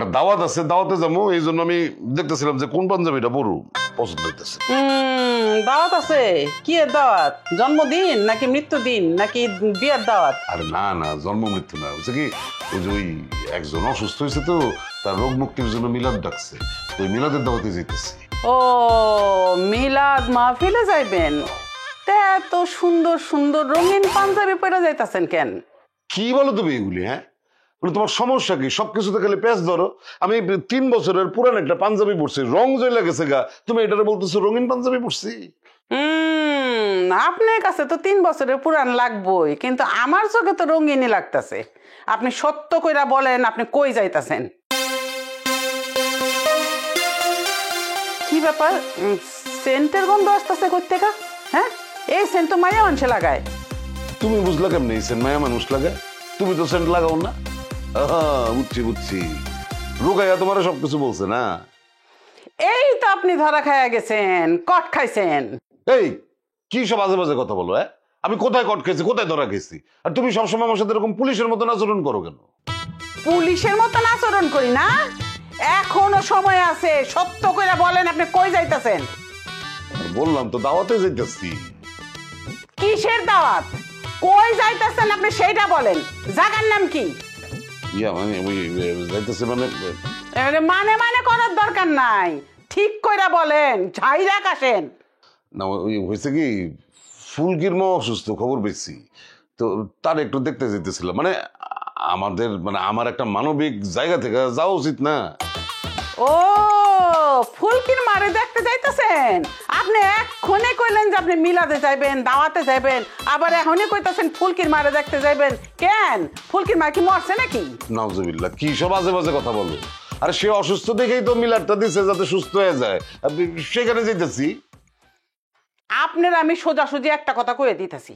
একটা দাওয়াত আছে, দাওয়াতে যাবো, এই জন্য আমি দেখতেছিলাম যে কোন পাঞ্জাবিটা পরু পছন্দ হইতেছে। দাওয়াত আছে? কি এর দাওয়াত? জন্মদিন নাকি মৃত্যুদিন নাকি বিয়ের দাওয়াত? আরে না না, জন্ম মৃত্যু না, হচ্ছে কি ওই যে ওই একজন অসুস্থ হয়েছে তো, তার রোগ মুক্তির জন্য মিলাদ ডাকছে, ওই মিলাদের দাওয়াতে যেতেছি। ও মিলাদ মাহফিলে যাইবেন? তা এত সুন্দর সুন্দর রঙিন পাঞ্জাবি পরে যাইতাছেন কেন? কি বলো তুমি এগুলি? হ্যাঁ, তোমার সমস্যা কি? সবকিছুতে খালি পেঁচ ধরো। আমি 3 বছরের পুরান একটা পাঞ্জাবি পরছি, রং জয় লাগেছে গা, তুমি এটারে বলতেছো রঙিন পাঞ্জাবি পরছি? আপনার কাছে তো 3 বছরের পুরান লাগবই, কিন্তু আমার চোখে তো রঙিনই লাগতেছে। আপনি সত্য কইরা বলেন, আপনি কই যাইতাছেন? কি ব্যাপার, সেন্টের গন্ধ আসতেছে কই থেকে? হ্যাঁ, এই সেন্ট তো মায়া মানুষে লাগায়। তুমি বুঝলা কেমনি সেন্ট মায়া মানুষ লাগে? তুমি তো সেন্ট লাগাও না। বুঝছি বুঝছি, রুকাইয়া তোমার সবকিছু বলছে না? এই তো আপনি ধরা খাইয়া গেছেন, কট খাইছেন। এই কি সব আজে বাজে কথা বলো? হ্যাঁ, আমি কোথায় কট খেয়েছি, কোথায় ধরা খেয়েছি? আর তুমি সবসময় আমার সাথে এরকম পুলিশের মতন আচরণ করো কেন? পুলিশের মতন আচরণ করি না? এখনো সময় আছে, সত্য করে বলেন আপনি কই যাইতাছেন? বললাম তো দাওয়াতে যাইতেছি। কিসের দাওয়াত? কই যাইতাছেন আপনি সেইটা বলেন। জায়গার নাম কি? ইয়া মানে ওই যাইতেছে মানে মানে মানে করার দরকার নাই, ঠিক কইরা বলেন, ঝাইরা কাশেন। না, ওই হয়েছে কি, ফুলকির মা অসুস্থ, খবর পেয়েছি তো, তার একটু দেখতে যেতেছিলাম। মানে আমাদের মানে আমার একটা মানবিক জায়গা থেকে যাওয়া উচিত না? ও ফুলকির মারে দেখতে যাইতেছেন? আপনি এক্ষণে কইলেন যে আপনি মিলাদে যাইবেন, দাওয়াতে যাইবেন, আবার এখনই কইতাছেন ফুলকির মারে দেখতে যাইবেন। কেন, ফুলকির মা কি মরছে নাকি? নাউজুবিল্লাহ, কি সব আজে বাজে কথা বলো? আরে সে অসুস্থ দেখেই তো মিলাদটা দিছে যাতে সুস্থ হয়ে যায়, সেখানে যেতেছি। আপনার আমি সোজাসুজি একটা কথা কয়ে দিতেছি,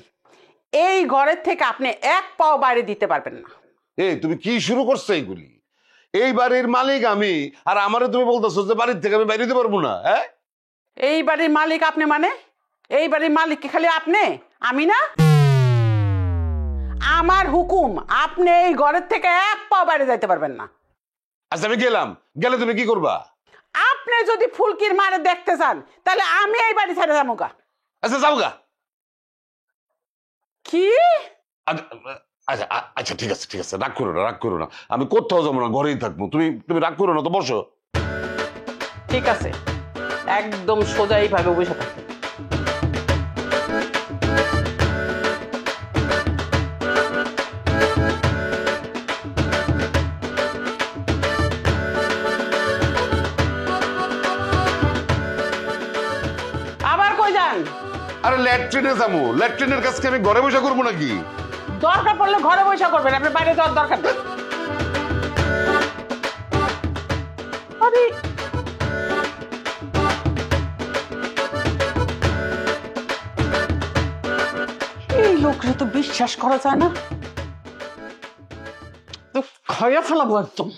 এই ঘরের থেকে আপনি এক পাও বাইরে দিতে পারবেন না। এই তুমি কি শুরু করছো এইগুলি? এই বাড়ির মালিক আমি, আর আমারে তুমি বলতেছো যে বাড়ির থেকে আমি বাইরে দিতে পারবো না? হ্যাঁ, এই বাড়ির মালিক আপনি মানে? এই বাড়ির মালিক কি খালি আপনি, আমি না? আমার হুকুম, আপনি এই ঘরের থেকে এক পাও বাইরে যাইতে পারবেন না। আচ্ছা আমি গেলাম, গেলে তুমি কি করবা? আপনি যদি ফুলকির মারে দেখতে চান তাহলে আমি এই বাড়ি ছেড়ে যাবো গা। আচ্ছা যাও গা। কি? আচ্ছা আচ্ছা ঠিক আছে ঠিক আছে, রাগ করো না, রাগ করো না, আমি কোথাও যাবো না, ঘরেই থাকবো। তুমি তুমি রাগ করো না তো, বসো। ঠিক আছে, একদম সোজা এইভাবে বসে থাকবে। আবার কই যান? আরে ল্যাট্রিনে যাবো, ল্যাট্রিনের কাছে আমি ঘরে বসে করবো নাকি? দরকার পড়লে ঘরে বসে করবেন, আপনি বাইরে যাওয়ার দরকার নেই। আরে এই লোকরা তো বিশ্বাস করা যায় না, তো খাইয়া ফেলাবো একদম।